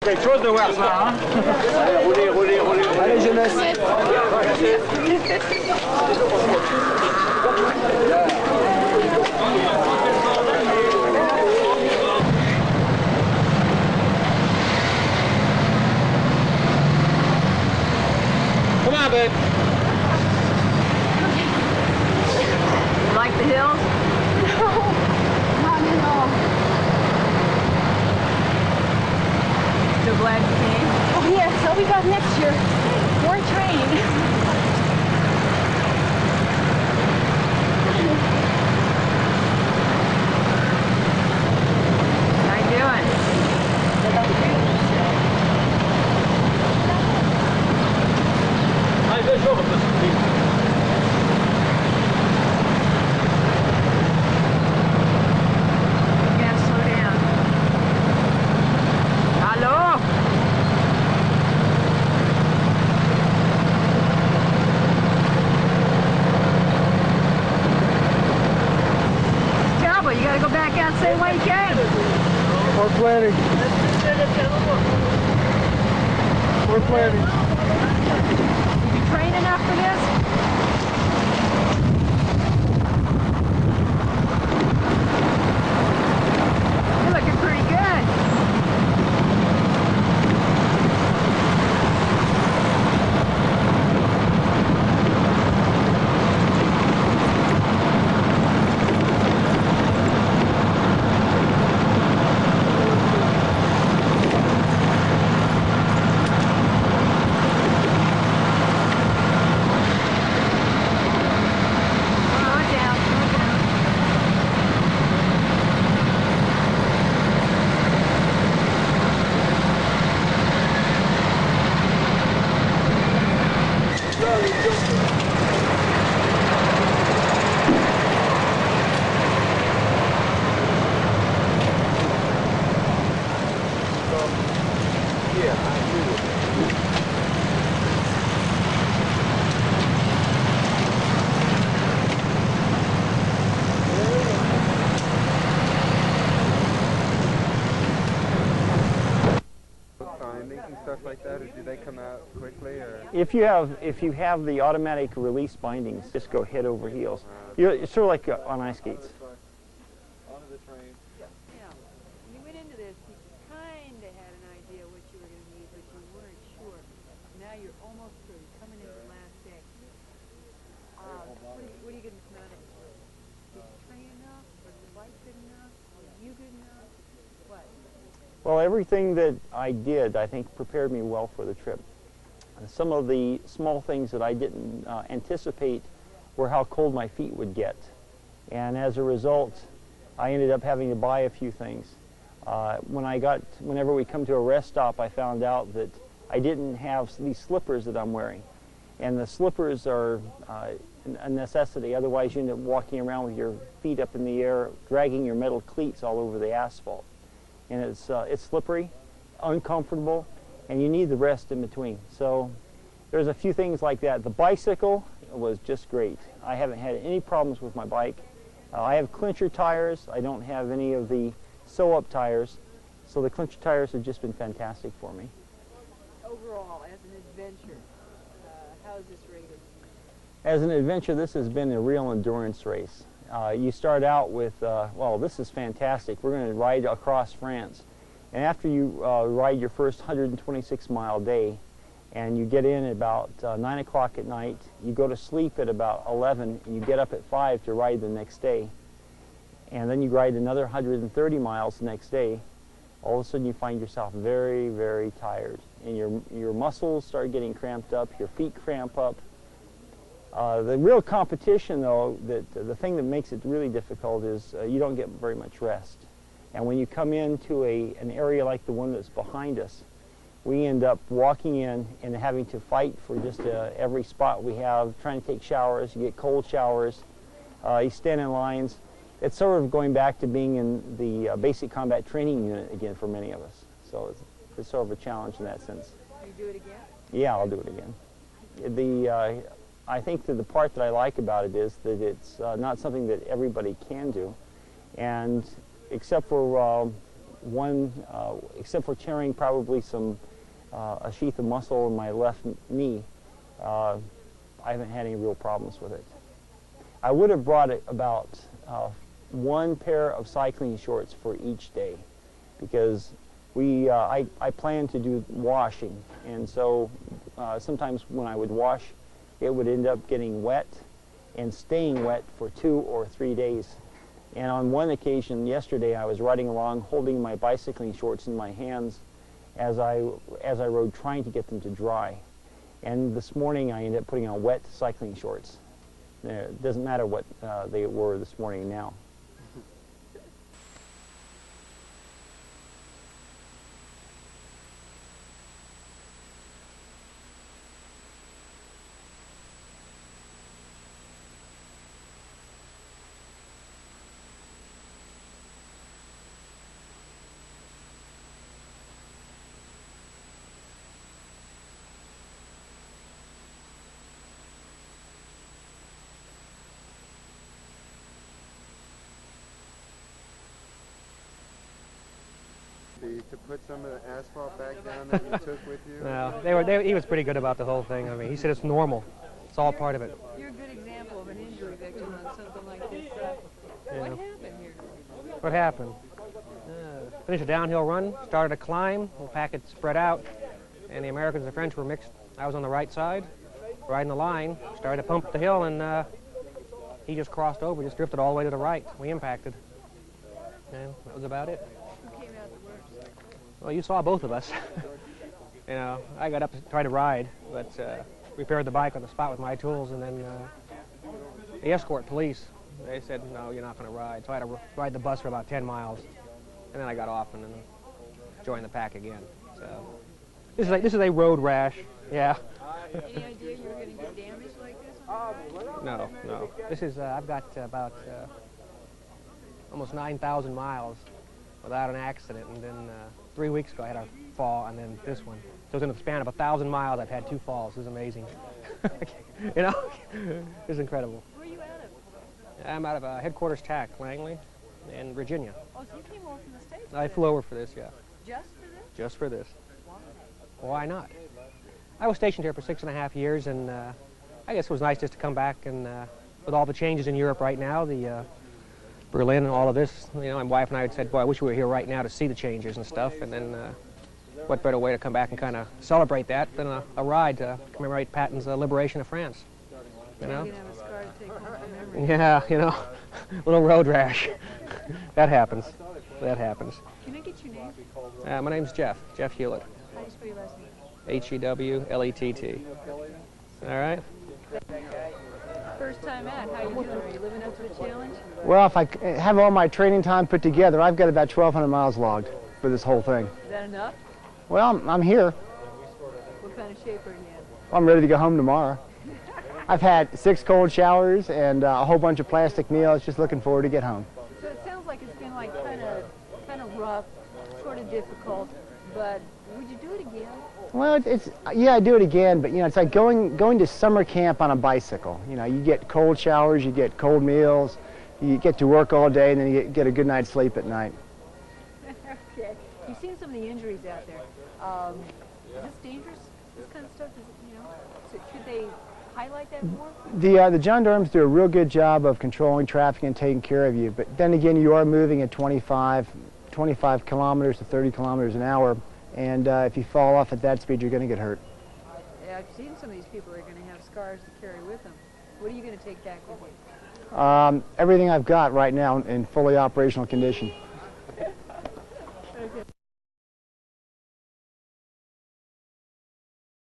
Quelque chose de voir ça, hein? Allez, roulez, roulez, roulez. Allez, jeunesse. Come on, babe. You like the hills? No, not at all. So glad you came. Oh yes, I'll be back next year. More train. How you doing? Allez, deux jours, You gotta slow down. Hello? It's terrible. You gotta go back out the same way you came. We're planning. We're planning. You train enough for this? You're looking pretty good. Slow down, slow down. And stuff like that, or do they come out quickly, or? If you have the automatic release bindings, just go head over heels. It's sort of like on ice skates. Onto the train. Yeah. When you went into this, you kind of had an idea what you were going to need, but you weren't sure. Now you're almost through. You're coming into the last day. What are you going to come out of? Did you train enough? Was the bike good enough? Were you good enough? What? Well, everything that I did, I think, prepared me well for the trip. Some of the small things that I didn't anticipate were how cold my feet would get. And as a result, I ended up having to buy a few things. Whenever we come to a rest stop, I found out that I didn't have these slippers that I'm wearing. And the slippers are a necessity, otherwise you end up walking around with your feet up in the air, dragging your metal cleats all over the asphalt. And it's slippery, uncomfortable, and you need the rest in between. So there's a few things like that. The bicycle was just great. I haven't had any problems with my bike. I have clincher tires. I don't have any of the sew-up tires. So the clincher tires have just been fantastic for me. Overall, as an adventure, how is this rated? As an adventure, this has been a real endurance race. You start out with, well, this is fantastic. We're going to ride across France. And after you ride your first 126-mile day, and you get in at about 9 o'clock at night, you go to sleep at about 11, and you get up at 5 to ride the next day. And then you ride another 130 miles the next day. All of a sudden you find yourself very, very tired. And your muscles start getting cramped up, your feet cramp up. The real competition, though, the thing that makes it really difficult is you don't get very much rest. And when you come into an area like the one that's behind us, we end up walking in and having to fight for just every spot we have, trying to take showers. You get cold showers. You stand in lines. It's sort of going back to being in the basic combat training unit again for many of us. So it's sort of a challenge in that sense. You do it again? Yeah, I'll do it again. I think that the part that I like about it is that it's not something that everybody can do. And except for except for tearing probably a sheath of muscle in my left knee, I haven't had any real problems with it. I would have brought about one pair of cycling shorts for each day, because I plan to do washing, and so sometimes when I would wash, it would end up getting wet and staying wet for 2 or 3 days. And on one occasion yesterday, I was riding along holding my bicycling shorts in my hands as I rode, trying to get them to dry. And this morning I ended up putting on wet cycling shorts. It doesn't matter what they were this morning now. To put some of the asphalt back down that you took with you? No, he was pretty good about the whole thing. I mean, he said it's normal. It's all part of it. You're a good example of an injury victim on something like this. Yeah. What happened here? What happened? Finished a downhill run, started a climb, the packet spread out, and the Americans and the French were mixed. I was on the right side, riding the line, started to pump up the hill, and he just crossed over, just drifted all the way to the right. We impacted. And that was about it. Who came out the worst? Well, you saw both of us. You know, I got up to try to ride, but repaired the bike on the spot with my tools, and then the escort police, they said, no, you're not going to ride. So I had to ride the bus for about 10 miles, and then I got off and then joined the pack again. So this is a road rash, yeah. Any idea you were going to get damaged like this? No. This is, I've got about almost 9,000 miles without an accident, and then 3 weeks ago I had a fall, and then this one. So in the span of 1,000 miles, I've had 2 falls. This is amazing. You know, it's incredible. Where are you out of? I'm out of headquarters TAC, Langley, in Virginia. Oh, so you came over from the States? I flew over for this, yeah. Just for this? Just for this. Why? Why not? I was stationed here for 6.5 years, and I guess it was nice just to come back, and with all the changes in Europe right now, the Berlin and all of this, you know, my wife and I had said, boy, I wish we were here right now to see the changes and stuff, and then what better way to come back and kind of celebrate that than a ride to commemorate Patton's liberation of France, you know? You're going to have a scar to take home from memory. Yeah, you know, little road rash. That happens. That happens. Can I get your name? My name's Jeff Hewlett. How do you spell your last name? H-E-W-L-E-T-T. All right? First time out. How you doing? Are you living up to the challenge? Well, if I have all my training time put together, I've got about 1,200 miles logged for this whole thing. Is that enough? Well, I'm here. What kind of shape are you in? I'm ready to go home tomorrow. I've had 6 cold showers and a whole bunch of plastic meals. Just looking forward to get home. So it sounds like it's been like kind of rough, sort of difficult, but would you do it again? Well, yeah, I do it again, but you know, it's like going to summer camp on a bicycle. You know, you get cold showers, you get cold meals, you get to work all day, and then you get a good night's sleep at night. Okay. You've seen some of the injuries out there. Is this dangerous? This kind of stuff, is it, you know? So should they highlight that more? The gendarmes do a real good job of controlling traffic and taking care of you, but then again, you are moving at 25 kilometers to 30 kilometers an hour, and if you fall off at that speed, you're going to get hurt. Yeah, I've seen some of these people are going to have scars to carry with them. What are you going to take back with you? Everything I've got right now in fully operational condition.